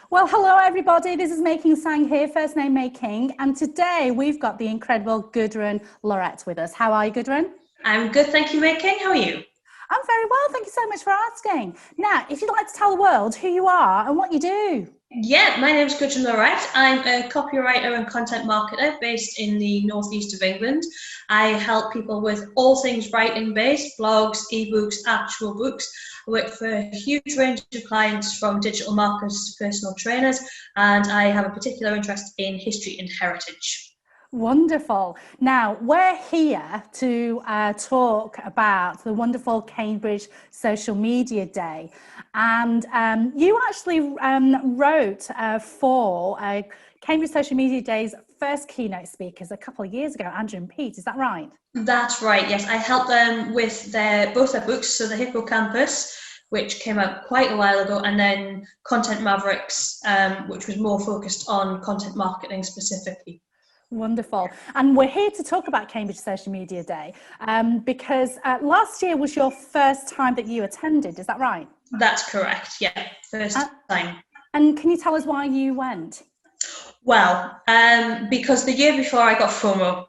Well, hello everybody. This is Making Sang here, first name Making, and today we've got the incredible Gudrun Lauret with us. How are you, Gudrun? I'm good, thank you, King. How are you? I'm very well, thank you so much for asking. Now, if you'd like to tell the world who you are and what you do. Yeah, my name's Gudrun Lauret. I'm a copywriter and content marketer based in the northeast of England. I help people with all things writing based, blogs, ebooks, actual books. I work for a huge range of clients from digital marketers to personal trainers, and I have a particular interest in history and heritage. Wonderful. Now, we're here to talk about the wonderful Cambridge Social Media Day. And you actually wrote for Cambridge Social Media Day's first keynote speakers a couple of years ago, Andrew and Pete. Is that right? That's right, yes. I helped them with both their books, so the Hippocampus, which came out quite a while ago, and then Content Mavericks, which was more focused on content marketing specifically. Wonderful. And we're here to talk about Cambridge Social Media Day because last year was your first time that you attended. Is that right? That's correct, yeah, first time. And can you tell us why you went? Well, because the year before I got FOMO.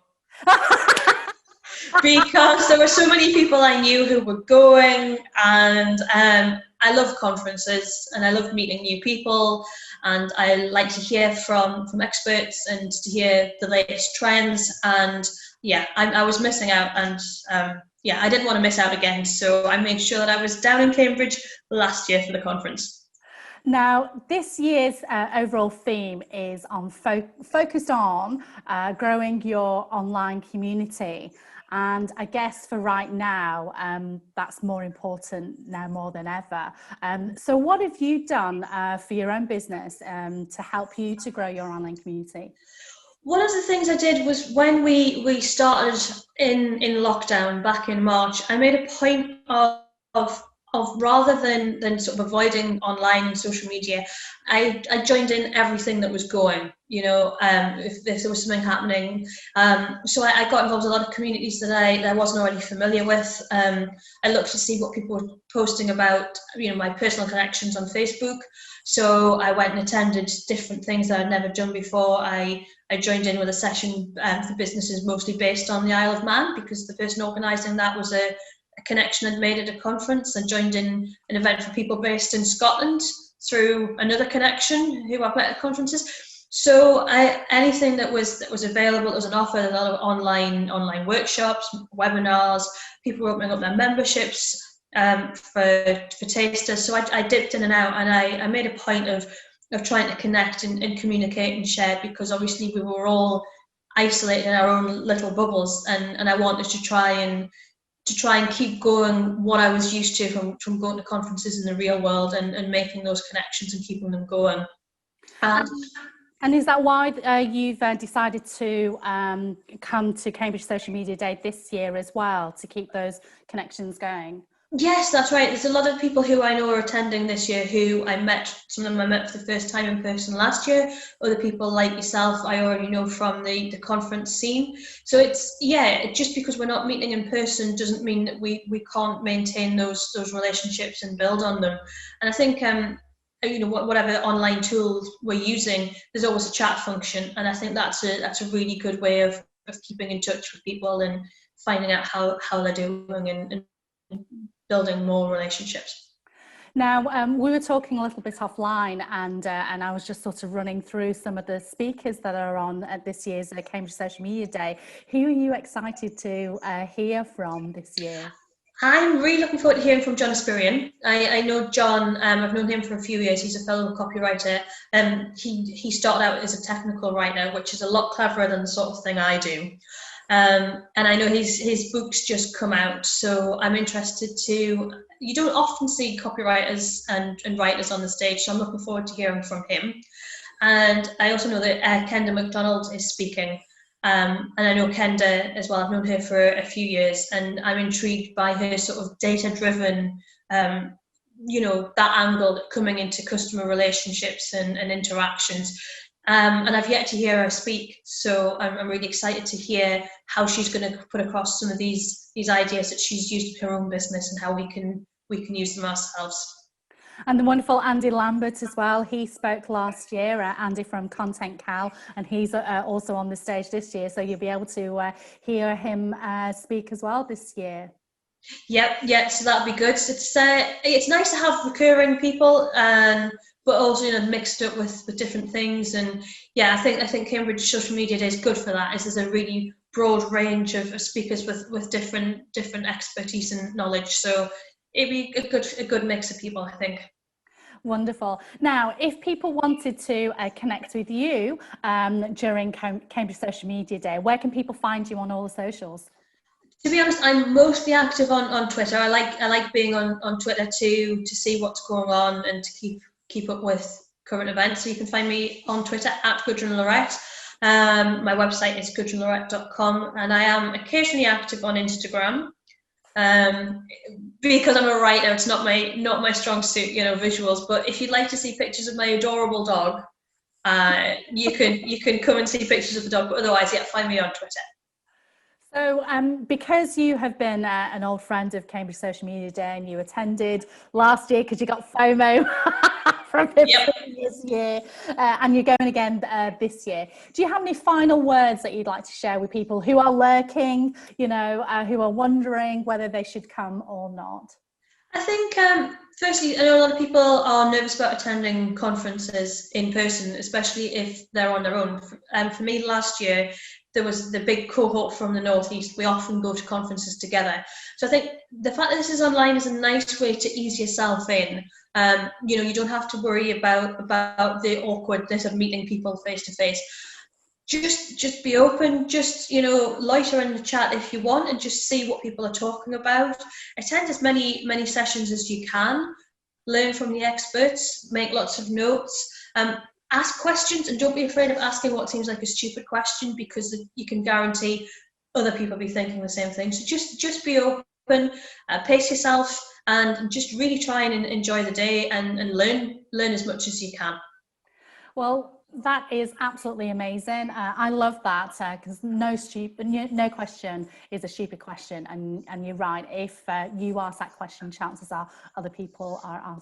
Because there were so many people I knew who were going, and I love conferences and I love meeting new people, and I like to hear from experts and to hear the latest trends. And yeah, I was missing out, and yeah, I didn't want to miss out again, so I made sure that I was down in Cambridge last year for the conference. Now, this year's overall theme is on focused on growing your online community. And I guess for right now, that's more important now more than ever. So what have you done for your own business to help you to grow your online community? One of the things I did was when we started in lockdown back in March, I made a point of rather than sort of avoiding online and social media, I joined in everything that was going, if there was something happening. So I got involved in a lot of communities that I wasn't already familiar with. I looked to see what people were posting about, my personal connections on Facebook. So I went and attended different things that I'd never done before. I joined in with a session for businesses mostly based on the Isle of Man, because the person organising that was a connection I'd made at a conference, and joined in an event for people based in Scotland through another connection who I've met at conferences. So anything that was available, there was an offer, a lot of online workshops, webinars, people were opening up their memberships for tasters. So I dipped in and out, and I made a point of trying to connect and communicate and share, because obviously we were all isolated in our own little bubbles, and I wanted to try and keep going what I was used to from going to conferences in the real world, and making those connections and keeping them going. And is that why you've decided to come to Cambridge Social Media Day this year as well, to keep those connections going? Yes, that's right. There's a lot of people who I know are attending this year who I met. Some of them I met for the first time in person last year. Other people like yourself, I already know from the conference scene. So just because we're not meeting in person doesn't mean that we can't maintain those relationships and build on them. And I think whatever online tools we're using, there's always a chat function, and I think that's a really good way of keeping in touch with people and finding out how they're doing, and building more relationships. Now, we were talking a little bit offline, and I was just sort of running through some of the speakers that are on at this year's Cambridge Social Media Day. Who are you excited to hear from this year? I'm really looking forward to hearing from John Aspirian. I know John, I've known him for a few years. He's a fellow copywriter. He started out as a technical writer, which is a lot cleverer than the sort of thing I do. And I know his books just come out, so I'm interested to. You don't often see copywriters and writers on the stage, so I'm looking forward to hearing from him. And I also know that Kenda McDonald is speaking, and I know Kenda as well. I've known her for a few years, and I'm intrigued by her sort of data-driven, that angle coming into customer relationships and interactions. And I've yet to hear her speak, so I'm really excited to hear how she's going to put across some of these ideas that she's used in her own business, and how we can use them ourselves. And the wonderful Andy Lambert as well. He spoke last year, Andy from Content Cal, and he's also on the stage this year. So you'll be able to hear him speak as well this year. Yep, yeah. So that'd be good. It's nice to have recurring people, but also mixed up with different things. And yeah, I think Cambridge Social Media Day is good for that. There's a really broad range of speakers with different expertise and knowledge. So it'd be a good mix of people, I think. Wonderful. Now, if people wanted to connect with you during Cambridge Social Media Day, where can people find you on all the socials? To be honest, I'm mostly active on Twitter. I like being on Twitter to see what's going on and to keep up with current events. So you can find me on Twitter at Gudrun Lauret. My website is gudrunlauret.com, and I am occasionally active on Instagram. Because I'm a writer, it's not my strong suit, visuals. But if you'd like to see pictures of my adorable dog, you can come and see pictures of the dog. But otherwise, yeah, find me on Twitter. So because you have been an old friend of Cambridge Social Media Day and you attended last year because you got FOMO from the previous year and you're going again this year, do you have any final words that you'd like to share with people who are lurking, who are wondering whether they should come or not? I think, firstly, I know a lot of people are nervous about attending conferences in person, especially if they're on their own. For me, last year, there was the big cohort from the Northeast. We often go to conferences together. So I think the fact that this is online is a nice way to ease yourself in. You don't have to worry about the awkwardness of meeting people face to face. Just be open, loiter in the chat if you want and just see what people are talking about. Attend as many sessions as you can, learn from the experts, make lots of notes, ask questions, and don't be afraid of asking what seems like a stupid question, because you can guarantee other people will be thinking the same thing. So just be open, pace yourself, and just really try and enjoy the day and learn as much as you can. Well, that is absolutely amazing. I love that because no question is a stupid question, and you're right. If you ask that question, chances are other people are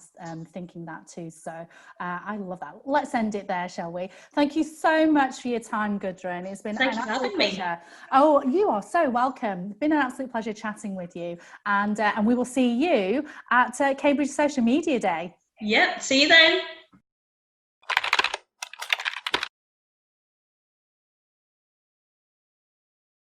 thinking that too. So I love that. Let's end it there, shall we? Thank you so much for your time, Gudrun. It's been an absolute pleasure. Oh, you are so welcome. It's been an absolute pleasure chatting with you, and we will see you at Cambridge Social Media Day. Yep. See you then.